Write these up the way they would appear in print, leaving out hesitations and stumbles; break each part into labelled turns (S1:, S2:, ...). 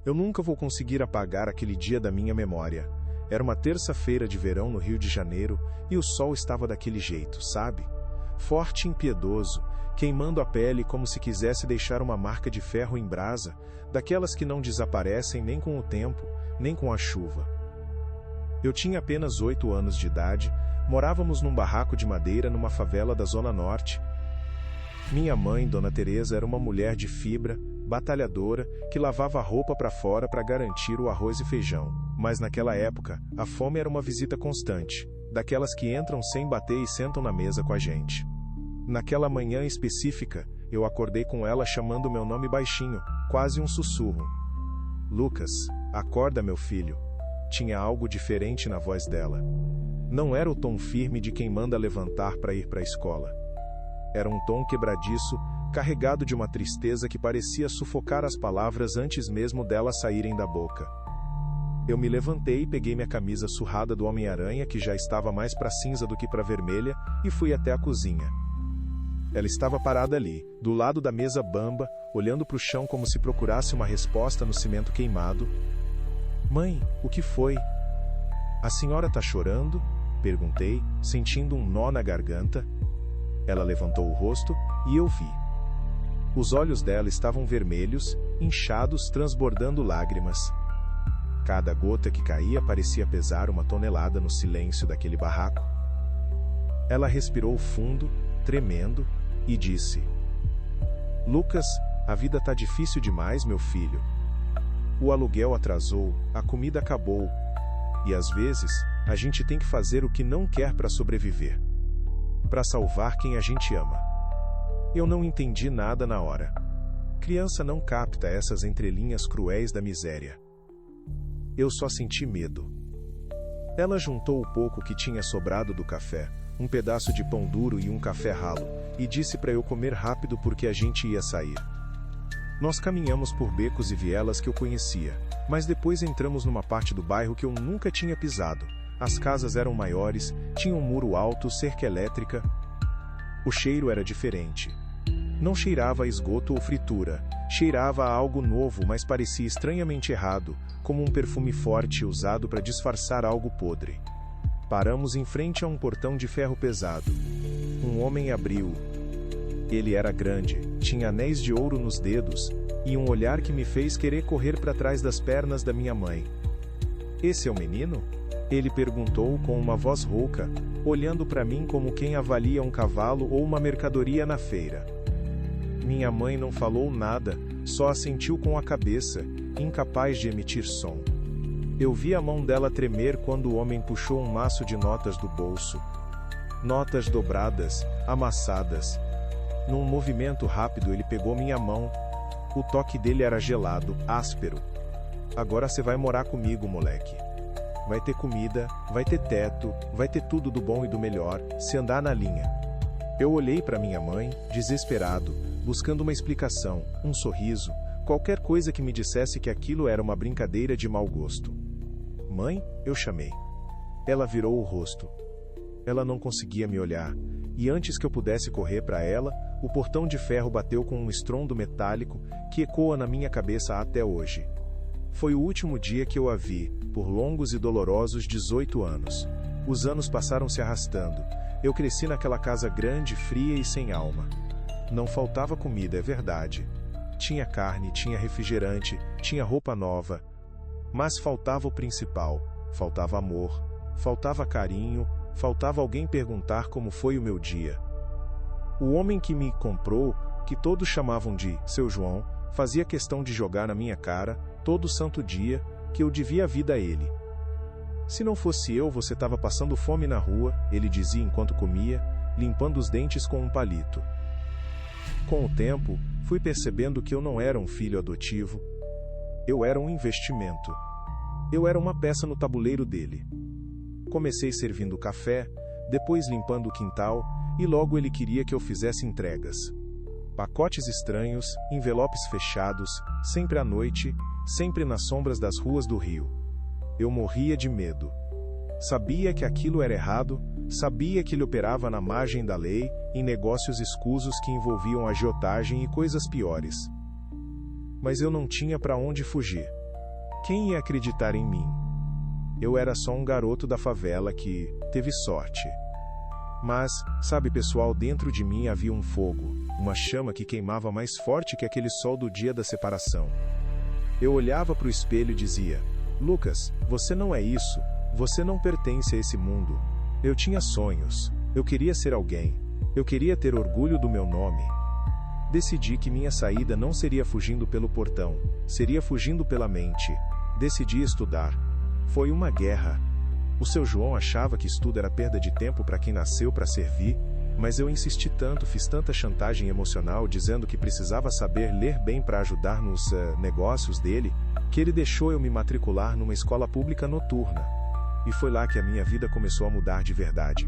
S1: Eu nunca vou conseguir apagar aquele dia da minha memória. Era uma terça-feira de verão no Rio de Janeiro e o sol estava daquele jeito, sabe? Forte e impiedoso, queimando a pele como se quisesse deixar uma marca de ferro em brasa, daquelas que não desaparecem nem com o tempo, nem com a chuva. Eu tinha apenas 8 anos de idade, morávamos num barraco de madeira numa favela da Zona Norte. Minha mãe, Dona Teresa, era uma mulher de fibra, batalhadora, que lavava a roupa para fora para garantir o arroz e feijão. Mas naquela época, a fome era uma visita constante, daquelas que entram sem bater e sentam na mesa com a gente. Naquela manhã específica, eu acordei com ela chamando meu nome baixinho, quase um sussurro. Lucas, acorda, meu filho. Tinha algo diferente na voz dela. Não era o tom firme de quem manda levantar para ir para a escola. Era um tom quebradiço, carregado de uma tristeza que parecia sufocar as palavras antes mesmo delas saírem da boca. Eu me levantei e peguei minha camisa surrada do Homem-Aranha, que já estava mais para cinza do que para vermelha, e fui até a cozinha. Ela estava parada ali, do lado da mesa bamba, olhando para o chão como se procurasse uma resposta no cimento queimado. Mãe, o que foi? A senhora tá chorando? Perguntei, sentindo um nó na garganta. Ela levantou o rosto, e eu vi. Os olhos dela estavam vermelhos, inchados, transbordando lágrimas. Cada gota que caía parecia pesar uma tonelada no silêncio daquele barraco. Ela respirou fundo, tremendo, e disse: Lucas, a vida tá difícil demais, meu filho. O aluguel atrasou, a comida acabou. E às vezes, a gente tem que fazer o que não quer para sobreviver. Para salvar quem a gente ama. Eu não entendi nada na hora. Criança não capta essas entrelinhas cruéis da miséria. Eu só senti medo. Ela juntou o pouco que tinha sobrado do café, um pedaço de pão duro e um café ralo, e disse para eu comer rápido porque a gente ia sair. Nós caminhamos por becos e vielas que eu conhecia, mas depois entramos numa parte do bairro que eu nunca tinha pisado. As casas eram maiores, tinham um muro alto, cerca elétrica. O cheiro era diferente. Não cheirava a esgoto ou fritura, cheirava a algo novo, mas parecia estranhamente errado, como um perfume forte usado para disfarçar algo podre. Paramos em frente a um portão de ferro pesado. Um homem abriu. Ele era grande, tinha anéis de ouro nos dedos, e um olhar que me fez querer correr para trás das pernas da minha mãe. Esse é o menino? Ele perguntou com uma voz rouca, olhando para mim como quem avalia um cavalo ou uma mercadoria na feira. Minha mãe não falou nada, só assentiu com a cabeça, incapaz de emitir som. Eu vi a mão dela tremer quando o homem puxou um maço de notas do bolso. Notas dobradas, amassadas. Num movimento rápido ele pegou minha mão. O toque dele era gelado, áspero. Agora você vai morar comigo, moleque. Vai ter comida, vai ter teto, vai ter tudo do bom e do melhor, se andar na linha. Eu olhei para minha mãe, desesperado, buscando uma explicação, um sorriso, qualquer coisa que me dissesse que aquilo era uma brincadeira de mau gosto. Mãe, eu chamei. Ela virou o rosto. Ela não conseguia me olhar, e antes que eu pudesse correr para ela, o portão de ferro bateu com um estrondo metálico que ecoa na minha cabeça até hoje. Foi o último dia que eu a vi, por longos e dolorosos 18 anos. Os anos passaram se arrastando. Eu cresci naquela casa grande, fria e sem alma. Não faltava comida, é verdade. Tinha carne, tinha refrigerante, tinha roupa nova. Mas faltava o principal. Faltava amor, faltava carinho, faltava alguém perguntar como foi o meu dia. O homem que me comprou, que todos chamavam de Seu João, fazia questão de jogar na minha cara, todo santo dia, que eu devia a vida a ele. Se não fosse eu, você estava passando fome na rua, ele dizia enquanto comia, limpando os dentes com um palito. Com o tempo, fui percebendo que eu não era um filho adotivo. Eu era um investimento. Eu era uma peça no tabuleiro dele. Comecei servindo café, depois limpando o quintal, e logo ele queria que eu fizesse entregas. Pacotes estranhos, envelopes fechados, sempre à noite, sempre nas sombras das ruas do Rio. Eu morria de medo. Sabia que aquilo era errado, sabia que ele operava na margem da lei, em negócios escusos que envolviam agiotagem e coisas piores. Mas eu não tinha para onde fugir. Quem ia acreditar em mim? Eu era só um garoto da favela que teve sorte. Mas, sabe pessoal, dentro de mim havia um fogo, uma chama que queimava mais forte que aquele sol do dia da separação. Eu olhava para o espelho e dizia: Lucas, você não é isso, você não pertence a esse mundo. Eu tinha sonhos, eu queria ser alguém, eu queria ter orgulho do meu nome. Decidi que minha saída não seria fugindo pelo portão, seria fugindo pela mente. Decidi estudar. Foi uma guerra. O seu João achava que estudo era perda de tempo para quem nasceu para servir, mas eu insisti tanto, fiz tanta chantagem emocional dizendo que precisava saber ler bem para ajudar nos negócios dele, que ele deixou eu me matricular numa escola pública noturna. E foi lá que a minha vida começou a mudar de verdade.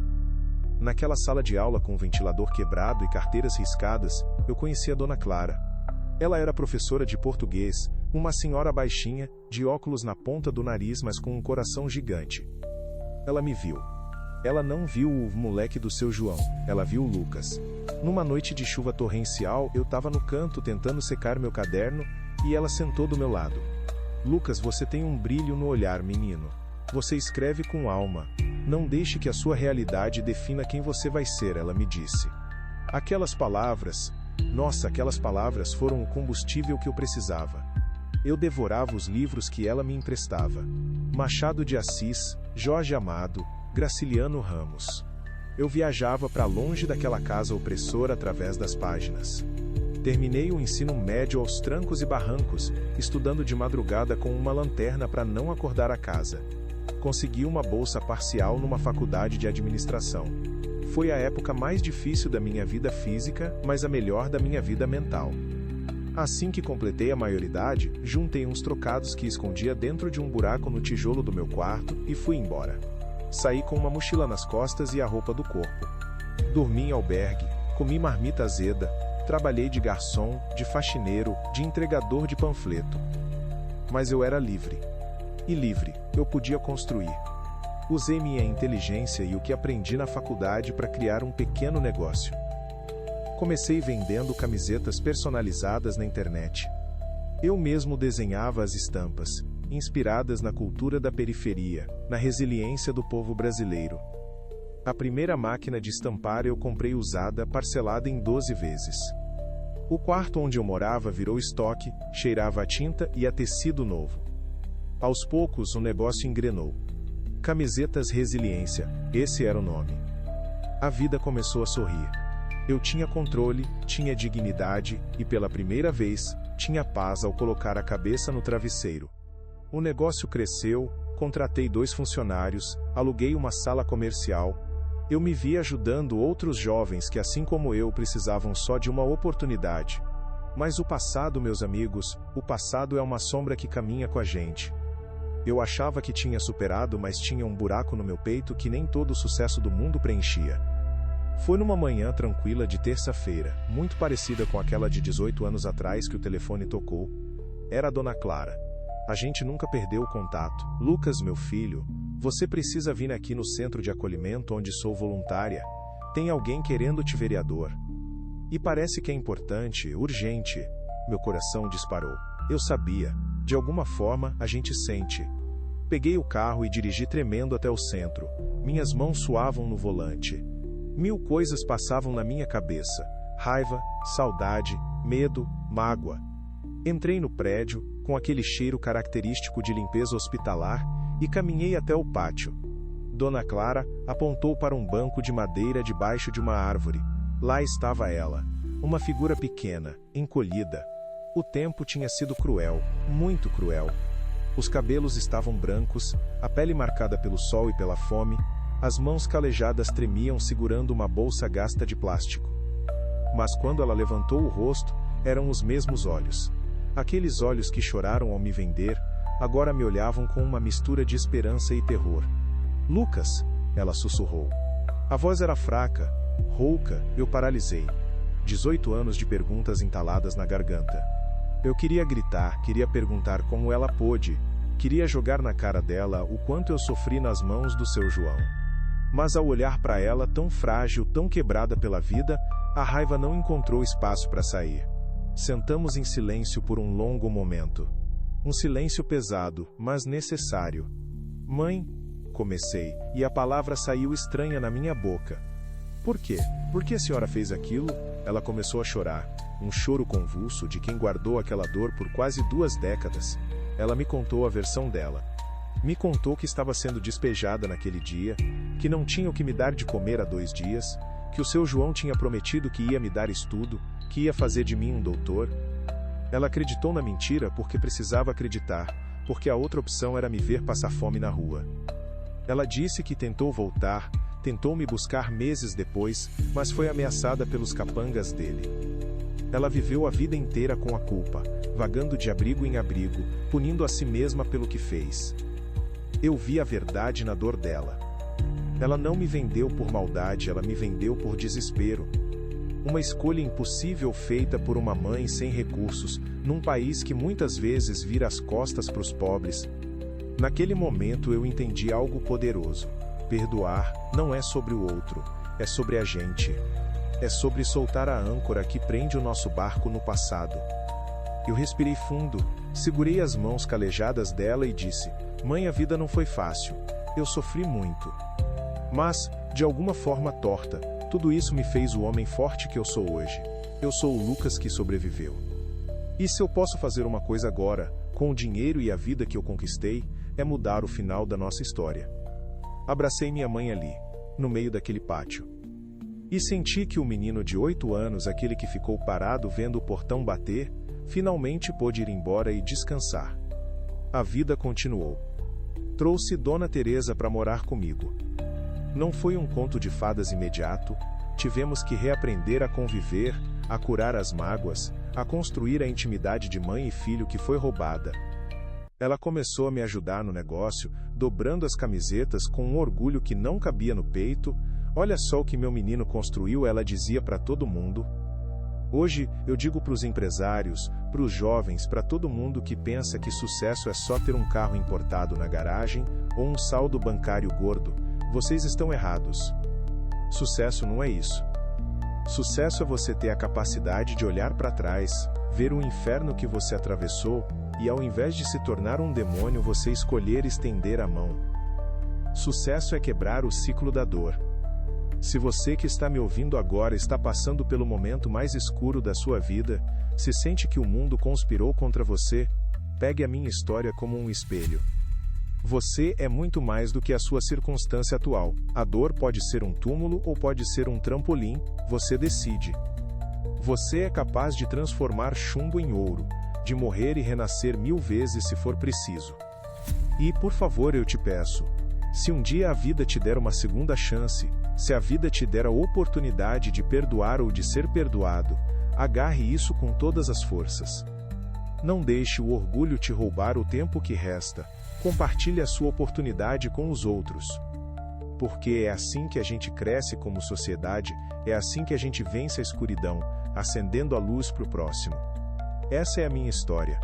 S1: Naquela sala de aula com o ventilador quebrado e carteiras riscadas, eu conheci a Dona Clara. Ela era professora de português, uma senhora baixinha, de óculos na ponta do nariz, mas com um coração gigante. Ela me viu. Ela não viu o moleque do seu João, ela viu o Lucas. Numa noite de chuva torrencial, eu estava no canto tentando secar meu caderno, e ela sentou do meu lado. Lucas, você tem um brilho no olhar, menino. Você escreve com alma. Não deixe que a sua realidade defina quem você vai ser, ela me disse. Aquelas palavras, nossa, aquelas palavras foram o combustível que eu precisava. Eu devorava os livros que ela me emprestava. Machado de Assis, Jorge Amado, Graciliano Ramos. Eu viajava para longe daquela casa opressora através das páginas. Terminei o ensino médio aos trancos e barrancos, estudando de madrugada com uma lanterna para não acordar a casa. Consegui uma bolsa parcial numa faculdade de administração. Foi a época mais difícil da minha vida física, mas a melhor da minha vida mental. Assim que completei a maioridade, juntei uns trocados que escondia dentro de um buraco no tijolo do meu quarto e fui embora. Saí com uma mochila nas costas e a roupa do corpo. Dormi em albergue, comi marmita azeda, trabalhei de garçom, de faxineiro, de entregador de panfleto. Mas eu era livre. E livre, eu podia construir. Usei minha inteligência e o que aprendi na faculdade para criar um pequeno negócio. Comecei vendendo camisetas personalizadas na internet. Eu mesmo desenhava as estampas, inspiradas na cultura da periferia, na resiliência do povo brasileiro. A primeira máquina de estampar eu comprei usada, parcelada em 12 vezes. O quarto onde eu morava virou estoque, cheirava a tinta e a tecido novo. Aos poucos o negócio engrenou. Camisetas Resiliência, esse era o nome. A vida começou a sorrir. Eu tinha controle, tinha dignidade e, pela primeira vez, tinha paz ao colocar a cabeça no travesseiro. O negócio cresceu, contratei 2 funcionários, aluguei uma sala comercial. Eu me vi ajudando outros jovens que, assim como eu, precisavam só de uma oportunidade. Mas o passado, meus amigos, o passado é uma sombra que caminha com a gente. Eu achava que tinha superado, mas tinha um buraco no meu peito que nem todo o sucesso do mundo preenchia. Foi numa manhã tranquila de terça-feira, muito parecida com aquela de 18 anos atrás que o telefone tocou. Era a Dona Clara. A gente nunca perdeu o contato. Lucas, meu filho, você precisa vir aqui no centro de acolhimento onde sou voluntária. Tem alguém querendo te vereador. E parece que é importante, urgente. Meu coração disparou. Eu sabia. De alguma forma, a gente sente. Peguei o carro e dirigi tremendo até o centro. Minhas mãos suavam no volante. 1000 coisas passavam na minha cabeça. Raiva, saudade, medo, mágoa. Entrei no prédio, com aquele cheiro característico de limpeza hospitalar, e caminhei até o pátio. Dona Clara apontou para um banco de madeira debaixo de uma árvore. Lá estava ela, uma figura pequena, encolhida. O tempo tinha sido cruel, muito cruel. Os cabelos estavam brancos, a pele marcada pelo sol e pela fome, as mãos calejadas tremiam segurando uma bolsa gasta de plástico. Mas quando ela levantou o rosto, eram os mesmos olhos. Aqueles olhos que choraram ao me vender, agora me olhavam com uma mistura de esperança e terror. Lucas, ela sussurrou. A voz era fraca, rouca, eu paralisei. 18 anos de perguntas entaladas na garganta. Eu queria gritar, queria perguntar como ela pôde, queria jogar na cara dela o quanto eu sofri nas mãos do seu João. Mas ao olhar para ela, tão frágil, tão quebrada pela vida, a raiva não encontrou espaço para sair. Sentamos em silêncio por um longo momento. Um silêncio pesado, mas necessário. Mãe, comecei, e a palavra saiu estranha na minha boca. Por quê? Por que a senhora fez aquilo? Ela começou a chorar, um choro convulso de quem guardou aquela dor por quase 2 décadas. Ela me contou a versão dela. Me contou que estava sendo despejada naquele dia, que não tinha o que me dar de comer há 2 dias, que o seu João tinha prometido que ia me dar estudo, que ia fazer de mim um doutor. Ela acreditou na mentira porque precisava acreditar, porque a outra opção era me ver passar fome na rua. Ela disse que tentou voltar, tentou me buscar meses depois, mas foi ameaçada pelos capangas dele. Ela viveu a vida inteira com a culpa, vagando de abrigo em abrigo, punindo a si mesma pelo que fez. Eu vi a verdade na dor dela. Ela não me vendeu por maldade, ela me vendeu por desespero. Uma escolha impossível feita por uma mãe sem recursos, num país que muitas vezes vira as costas para os pobres. Naquele momento eu entendi algo poderoso. Perdoar não é sobre o outro, é sobre a gente. É sobre soltar a âncora que prende o nosso barco no passado. Eu respirei fundo, segurei as mãos calejadas dela e disse: Mãe, a vida não foi fácil. Eu sofri muito. Mas, de alguma forma torta, tudo isso me fez o homem forte que eu sou hoje. Eu sou o Lucas que sobreviveu. E se eu posso fazer uma coisa agora, com o dinheiro e a vida que eu conquistei, é mudar o final da nossa história. Abracei minha mãe ali, no meio daquele pátio. E senti que o menino de 8 anos, aquele que ficou parado vendo o portão bater, finalmente pôde ir embora e descansar. A vida continuou. Trouxe Dona Teresa para morar comigo. Não foi um conto de fadas imediato, tivemos que reaprender a conviver, a curar as mágoas, a construir a intimidade de mãe e filho que foi roubada. Ela começou a me ajudar no negócio, dobrando as camisetas com um orgulho que não cabia no peito. Olha só o que meu menino construiu, ela dizia para todo mundo. Hoje, eu digo para os empresários, para os jovens, para todo mundo que pensa que sucesso é só ter um carro importado na garagem ou um saldo bancário gordo, vocês estão errados. Sucesso não é isso. Sucesso é você ter a capacidade de olhar para trás, ver o inferno que você atravessou, e ao invés de se tornar um demônio, você escolher estender a mão. Sucesso é quebrar o ciclo da dor. Se você que está me ouvindo agora está passando pelo momento mais escuro da sua vida, se sente que o mundo conspirou contra você, pegue a minha história como um espelho. Você é muito mais do que a sua circunstância atual. A dor pode ser um túmulo ou pode ser um trampolim, você decide. Você é capaz de transformar chumbo em ouro, de morrer e renascer 1000 vezes se for preciso. E, por favor, eu te peço, se um dia a vida te der uma segunda chance, se a vida te der a oportunidade de perdoar ou de ser perdoado, agarre isso com todas as forças. Não deixe o orgulho te roubar o tempo que resta. Compartilhe a sua oportunidade com os outros. Porque é assim que a gente cresce como sociedade, é assim que a gente vence a escuridão, acendendo a luz para o próximo. Essa é a minha história.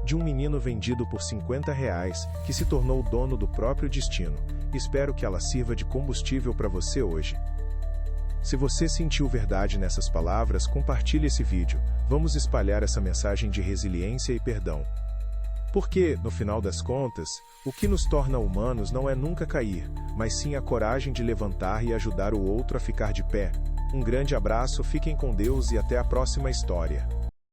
S1: De um menino vendido por R$50, que se tornou dono do próprio destino. Espero que ela sirva de combustível para você hoje. Se você sentiu verdade nessas palavras, compartilhe esse vídeo. Vamos espalhar essa mensagem de resiliência e perdão. Porque, no final das contas, o que nos torna humanos não é nunca cair, mas sim a coragem de levantar e ajudar o outro a ficar de pé. Um grande abraço, fiquem com Deus e até a próxima história.